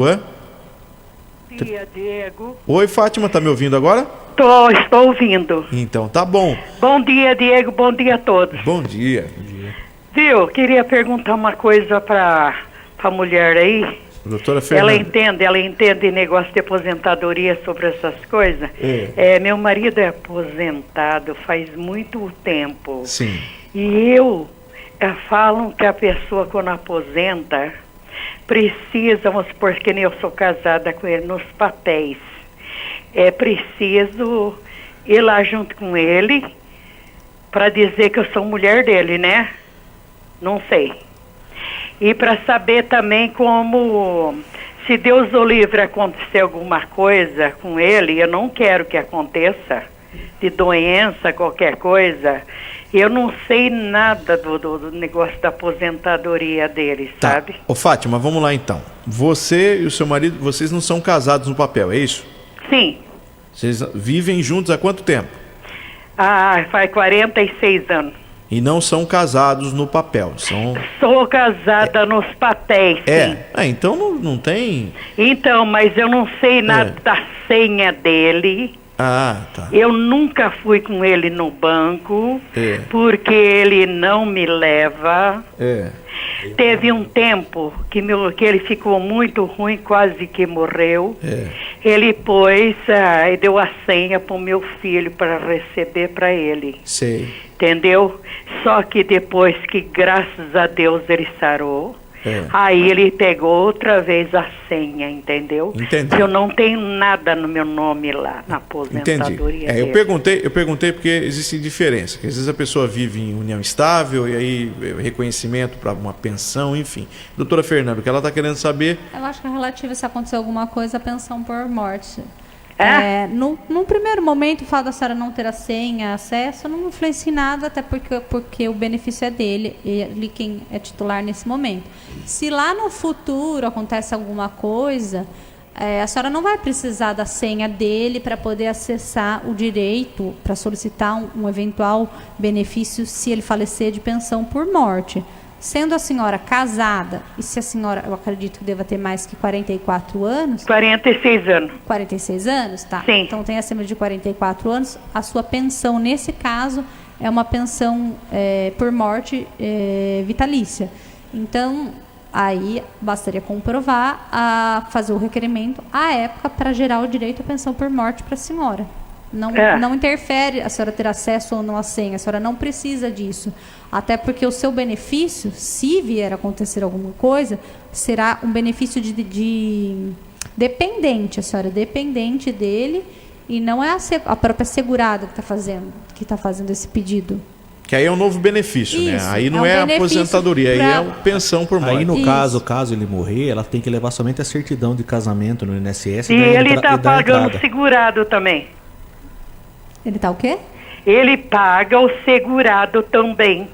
Ué? Bom dia, Diego. Oi, Fátima, tá me ouvindo agora? Estou ouvindo. Então, tá bom. Bom dia, Diego. Bom dia a todos. Bom dia. Viu, queria perguntar uma coisa pra mulher aí. Doutora Fernanda. Ela entende negócio de aposentadoria sobre essas coisas. Meu marido é aposentado faz muito tempo. Sim. E falam que a pessoa quando aposenta precisa, vamos supor que nem eu sou casada com ele, nos papéis. É preciso ir lá junto com ele para dizer que eu sou mulher dele, né? Não sei. E para saber também como, se Deus o livre acontecer alguma coisa com ele, eu não quero que aconteça, de doença, qualquer coisa, eu não sei nada do negócio da aposentadoria dele, sabe? Ô Fátima, vamos lá então. Você e o seu marido, vocês não são casados no papel, é isso? Sim. Vocês vivem juntos há quanto tempo? Faz 46 anos. E não são casados no papel, são... Sou casada nos papéis, sim. Então não tem... Então, mas eu não sei nada da senha dele. Tá. Eu nunca fui com ele no banco, porque ele não me leva. Teve um tempo que ele ficou muito ruim, quase que morreu. Ele deu a senha para o meu filho para receber para ele. Sei. Entendeu? Só que depois que, graças a Deus, ele sarou, aí ele pegou outra vez a senha, entendeu? Entendi. Eu não tenho nada no meu nome lá, na aposentadoria. Entendi. Eu perguntei porque existe diferença. Às vezes a pessoa vive em união estável e aí reconhecimento para uma pensão, enfim. Doutora Fernanda, o que ela está querendo saber... Eu acho que é relativo se acontecer alguma coisa, a pensão por morte. No primeiro momento, o fato da senhora não ter a senha, acesso, não influencia em nada, até porque o benefício é dele, ele quem é titular nesse momento. Se lá no futuro acontece alguma coisa, a senhora não vai precisar da senha dele para poder acessar o direito, para solicitar um eventual benefício se ele falecer de pensão por morte. Sendo a senhora casada, e se a senhora, eu acredito que deva ter mais que 44 anos... 46 anos. 46 anos, tá? Sim. Então tem acima de 44 anos, a sua pensão, nesse caso, é uma pensão por morte vitalícia. Então, aí bastaria comprovar, fazer o requerimento à época para gerar o direito à pensão por morte para a senhora. Não interfere a senhora ter acesso ou não à senha, a senhora não precisa disso. Até porque o seu benefício, se vier a acontecer alguma coisa, será um benefício de dependente, a senhora é dependente dele e não é a própria segurada que está fazendo esse pedido. Que aí é um novo benefício, isso, né? Aí não é a aposentadoria, aí é a pensão por morte. Aí no caso ele morrer, ela tem que levar somente a certidão de casamento no INSS. E ele está pagando segurado também. Ele está o quê? Ele paga o segurado também.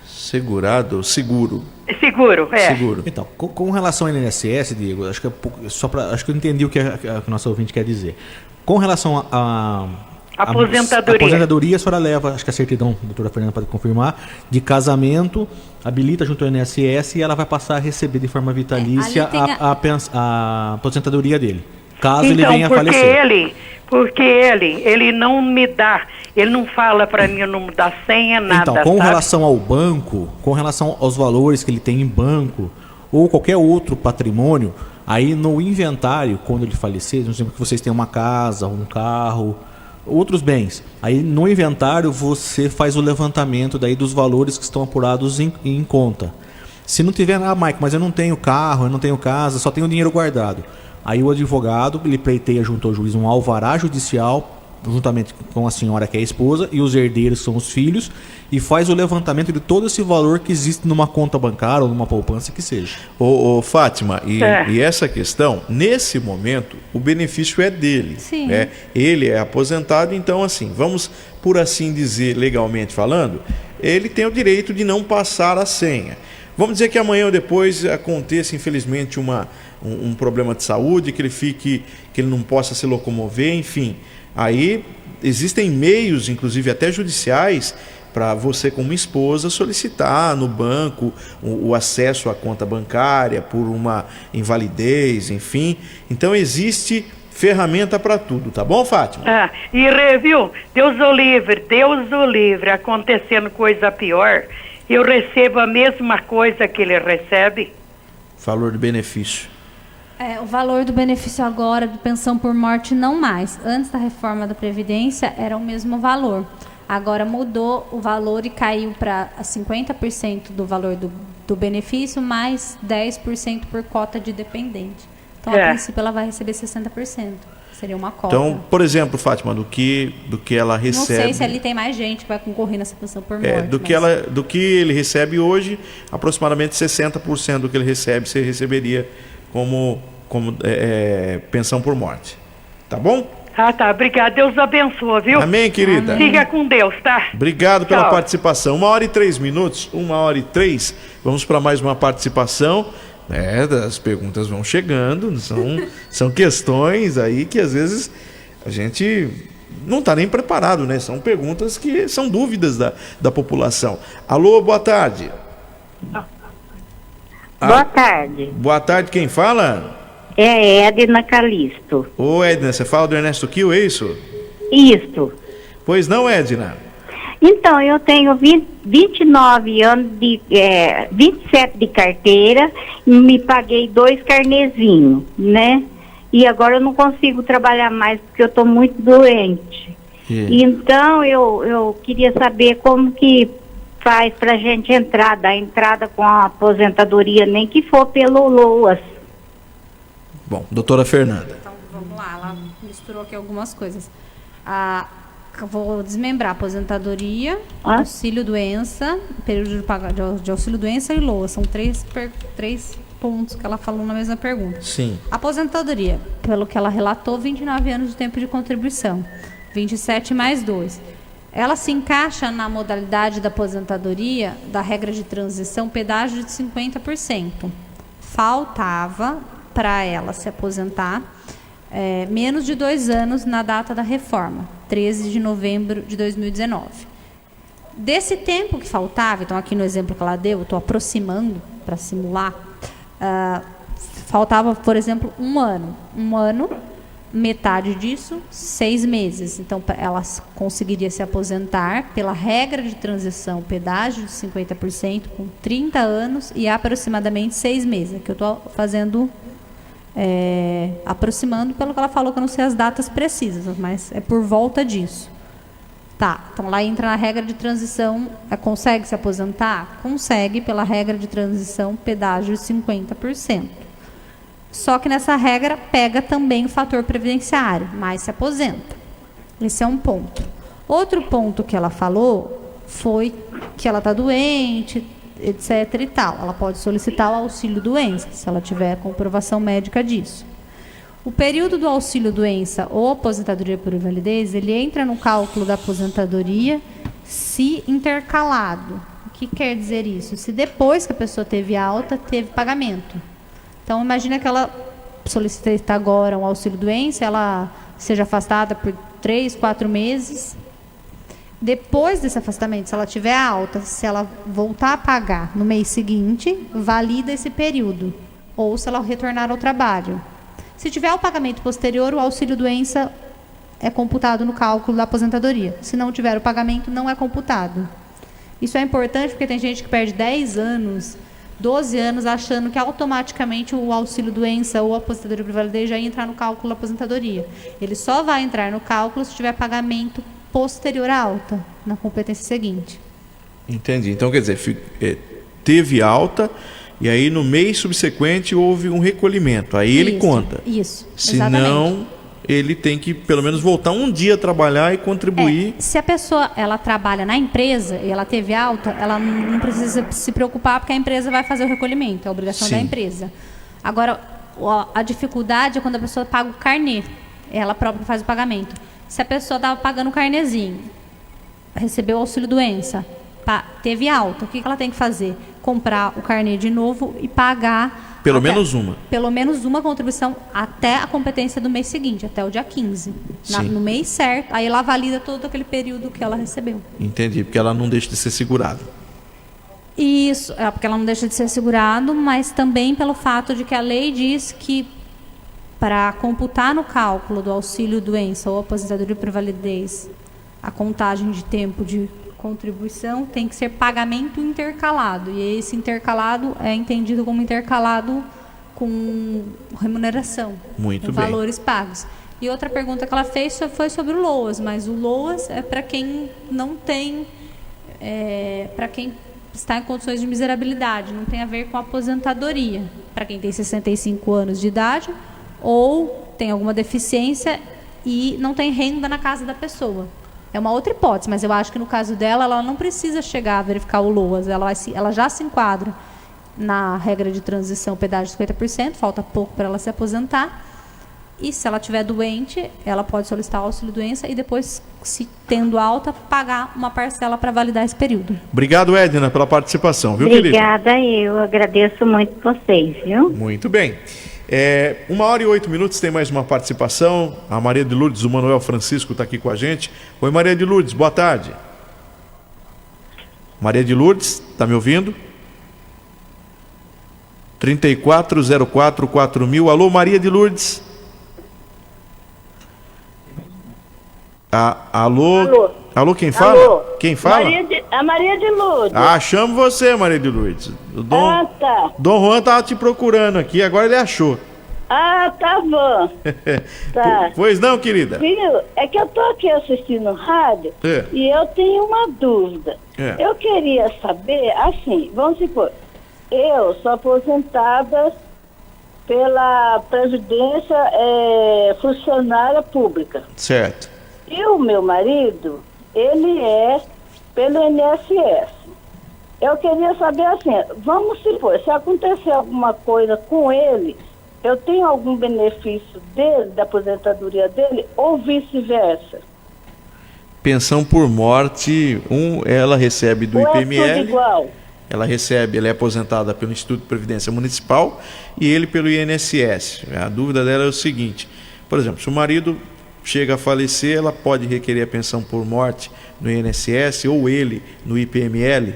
Segurado? Seguro. Seguro. Então, com relação ao INSS, Diego, acho que acho que eu entendi o que o nosso ouvinte quer dizer. Com relação a aposentadoria, a senhora leva, acho que a certidão, a doutora Fernanda pode confirmar, de casamento, habilita junto ao INSS e ela vai passar a receber de forma vitalícia a aposentadoria dele, caso ele venha a falecer. Porque ele não me dá, ele não fala para mim, não me dá senha, nada. Então, com relação ao banco, com relação aos valores que ele tem em banco, ou qualquer outro patrimônio, aí no inventário, quando ele falecer, não sei que vocês têm uma casa, um carro, outros bens, aí no inventário você faz o levantamento daí dos valores que estão apurados em conta. Se não tiver, Mike, mas eu não tenho carro, eu não tenho casa, só tenho dinheiro guardado. Aí o advogado, ele pleiteia junto ao juiz um alvará judicial, juntamente com a senhora que é a esposa, e os herdeiros são os filhos, e faz o levantamento de todo esse valor que existe numa conta bancária ou numa poupança que seja. Fátima, e essa questão, nesse momento, o benefício é dele. Sim. Né? Ele é aposentado, então assim, vamos por assim dizer, legalmente falando, ele tem o direito de não passar a senha. Vamos dizer que amanhã ou depois aconteça, infelizmente, um problema de saúde, que ele não possa se locomover, enfim. Aí existem meios, inclusive até judiciais, para você, como esposa, solicitar no banco o acesso à conta bancária por uma invalidez, enfim. Então existe ferramenta para tudo, tá bom, Fátima? Viu, Deus o livre, acontecendo coisa pior, eu recebo a mesma coisa que ele recebe. Valor do benefício. O valor do benefício agora, de pensão por morte, não mais. Antes da reforma da Previdência, era o mesmo valor. Agora mudou o valor e caiu para 50% do valor do benefício, mais 10% por cota de dependente. Então, a princípio, ela vai receber 60%. Seria uma cota. Então, por exemplo, Fátima, do que ela recebe... Não sei se ali tem mais gente que vai concorrer nessa pensão por morte. Do que ele recebe hoje, aproximadamente 60% do que ele recebe, você receberia como pensão por morte. Tá bom? Tá. Obrigada. Deus abençoe, viu? Amém, querida. Amém. Fica com Deus, tá? Obrigado pela Tchau. participação. 1h03, 1h03. Vamos para mais uma participação. As perguntas vão chegando. São questões aí que às vezes a gente não está nem preparado, né? São perguntas que são dúvidas da população. Alô, boa tarde. Boa tarde. Boa tarde, quem fala? É Edna Calisto. Ô, Edna, você fala do Ernesto Kiel, é isso? Isso. Pois não, Edna? Então, eu tenho 29 anos, 27 de carteira, e me paguei 2 carnezinhos, né? E agora eu não consigo trabalhar mais porque eu estou muito doente. Então, eu queria saber como que faz para a gente dar entrada com a aposentadoria, nem que for pelo LOAS. Bom, doutora Fernanda. Então, vamos lá. Ela misturou aqui algumas coisas. Eu vou desmembrar aposentadoria, auxílio-doença, período de auxílio-doença e LOAS. São três pontos que ela falou na mesma pergunta. Sim. Aposentadoria, pelo que ela relatou, 29 anos de tempo de contribuição. 27 mais 2. Ela se encaixa na modalidade da aposentadoria da regra de transição pedágio de 50%. Faltava para ela se aposentar menos de 2 anos na data da reforma, 13 de novembro de 2019. Desse tempo que faltava, então aqui no exemplo que ela deu, eu estou aproximando para simular, faltava, por exemplo, 1 ano. 1 ano, metade disso, 6 meses. Então, ela conseguiria se aposentar pela regra de transição pedágio de 50% com 30 anos e aproximadamente 6 meses. Aqui eu estou fazendo, aproximando pelo que ela falou, que eu não sei as datas precisas, mas é por volta disso. Tá, então lá entra na regra de transição, consegue se aposentar? Consegue pela regra de transição pedágio de 50%. Só que nessa regra pega também o fator previdenciário, mas se aposenta. Esse é um ponto. Outro ponto que ela falou foi que ela está doente, etc. e tal. Ela pode solicitar o auxílio-doença, se ela tiver comprovação médica disso. O período do auxílio-doença ou aposentadoria por invalidez, ele entra no cálculo da aposentadoria se intercalado. O que quer dizer isso? Se depois que a pessoa teve alta, teve pagamento. Então, imagina que ela solicita agora um auxílio-doença, ela seja afastada por 3, 4 meses. Depois desse afastamento, se ela tiver alta, se ela voltar a pagar no mês seguinte, valida esse período. Ou se ela retornar ao trabalho. Se tiver o pagamento posterior, o auxílio-doença é computado no cálculo da aposentadoria. Se não tiver o pagamento, não é computado. Isso é importante porque tem gente que perde 10 anos, 12 anos, achando que automaticamente o auxílio-doença ou a aposentadoria por invalidez já ia entrar no cálculo da aposentadoria. Ele só vai entrar no cálculo se tiver pagamento posterior à alta, na competência seguinte. Entendi. Então, quer dizer, teve alta e aí no mês subsequente houve um recolhimento. Aí ele conta. Isso, Senão, ele tem que pelo menos voltar um dia a trabalhar e contribuir. Se a pessoa ela trabalha na empresa e ela teve alta, ela não precisa se preocupar porque a empresa vai fazer o recolhimento, é a obrigação da empresa. Agora, a dificuldade é quando a pessoa paga o carnê, ela própria faz o pagamento. Se a pessoa estava pagando o carnezinho, recebeu o auxílio-doença, teve alta, o que ela tem que fazer? comprar o carnê de novo e pagar Pelo menos uma. Pelo menos uma contribuição até a competência do mês seguinte, até o dia 15. Sim. No mês certo, aí ela valida todo aquele período que ela recebeu. Entendi, porque ela não deixa de ser segurada. Isso, porque ela não deixa de ser segurado, mas também pelo fato de que a lei diz que para computar no cálculo do auxílio-doença ou aposentadoria por invalidez a contagem de tempo de contribuição tem que ser pagamento intercalado. E esse intercalado é entendido como intercalado com remuneração, Muito com bem. valores pagos. E outra pergunta que ela fez foi sobre o LOAS, mas o LOAS é para quem não tem, para quem está em condições de miserabilidade, não tem a ver com a aposentadoria. Para quem tem 65 anos de idade ou tem alguma deficiência e não tem renda na casa da pessoa. É uma outra hipótese, mas eu acho que no caso dela, ela não precisa chegar a verificar o LOAS. Ela já se enquadra na regra de transição pedágio de 50%, falta pouco para ela se aposentar. E se ela estiver doente, ela pode solicitar auxílio-doença e depois, se tendo alta, pagar uma parcela para validar esse período. Obrigado, Edna, pela participação, viu, querida? Obrigada, eu agradeço muito vocês, viu? Muito bem. 1h08, tem mais uma participação. A Maria de Lourdes, o Manuel Francisco está aqui com a gente. Oi, Maria de Lourdes, boa tarde. Maria de Lourdes, está me ouvindo? 34044000. Alô, Maria de Lourdes. Alô? Alô, quem fala? Alô? Quem fala? A Maria de Lourdes. Chamo você, Maria de Lourdes. Tá. Dom Juan estava te procurando aqui, agora ele achou. Tá bom. Tá. Pois não, querida? Filho, é que eu tô aqui assistindo rádio e eu tenho uma dúvida. Eu queria saber, assim, vamos supor, eu sou aposentada pela Previdência Funcionária Pública. Certo. E o meu marido, ele é pelo INSS. Eu queria saber assim, vamos supor, se acontecer alguma coisa com ele, eu tenho algum benefício dele, da aposentadoria dele, ou vice-versa? Pensão por morte, ela recebe do IPML. É tudo igual? Ela é aposentada pelo Instituto de Previdência Municipal e ele pelo INSS. A dúvida dela é o seguinte, por exemplo, se o marido chega a falecer, ela pode requerer a pensão por morte no INSS ou ele no IPML?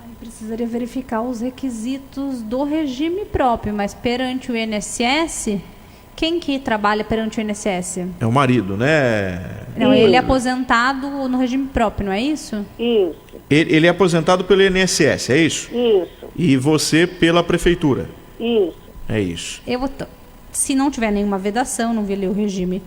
Aí precisaria verificar os requisitos do regime próprio, mas perante o INSS, quem que trabalha perante o INSS? É o marido, né? Não, ele é aposentado no regime próprio, não é isso? Isso. Ele é aposentado pelo INSS, é isso? Isso. E você pela prefeitura? Isso. É isso. Se não tiver nenhuma vedação, não vi ler o regime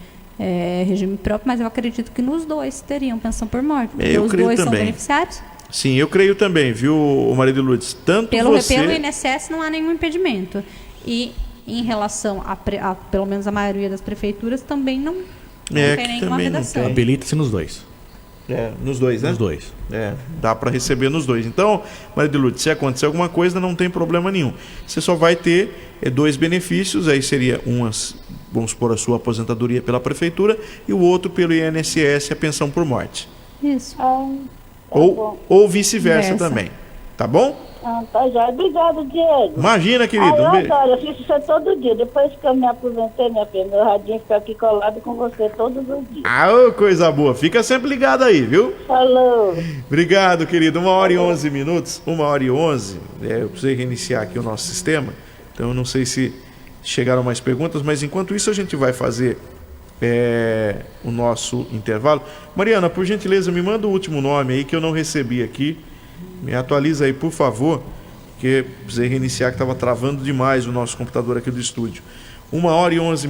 próprio, mas eu acredito que nos dois teriam pensão por morte. Eu os creio dois também. são beneficiários. Sim, eu creio também, viu, Maria de Lourdes? Tanto Pelo você... INSS não há nenhum impedimento. E em relação a pelo menos a maioria das prefeituras, também não tem nenhuma vedação. Habilita-se nos dois. Nos dois, né? Nos dois. Dá para receber nos dois. Então, Maria de Lourdes, se acontecer alguma coisa, não tem problema nenhum. Você só vai ter dois benefícios, aí seria vamos supor, a sua aposentadoria pela prefeitura e o outro pelo INSS, a pensão por morte. Isso. Ou vice-versa também. Tá bom? Tá já. Obrigado, Diego. Imagina, querido. Eu adoro, eu fiz isso todo dia. Depois que eu me aposentei, minha filha, meu radinho fica aqui colado com você todos os dias. Coisa boa. Fica sempre ligado aí, viu? Falou. Obrigado, querido. 1h11. 1h11. Eu precisei reiniciar aqui o nosso sistema. Então, eu não sei se chegaram mais perguntas, mas enquanto isso a gente vai fazer o nosso intervalo. Mariana, por gentileza, me manda o último nome aí que eu não recebi aqui. Me atualiza aí, por favor, porque precisei reiniciar, que estava travando demais o nosso computador aqui do estúdio. 1h11.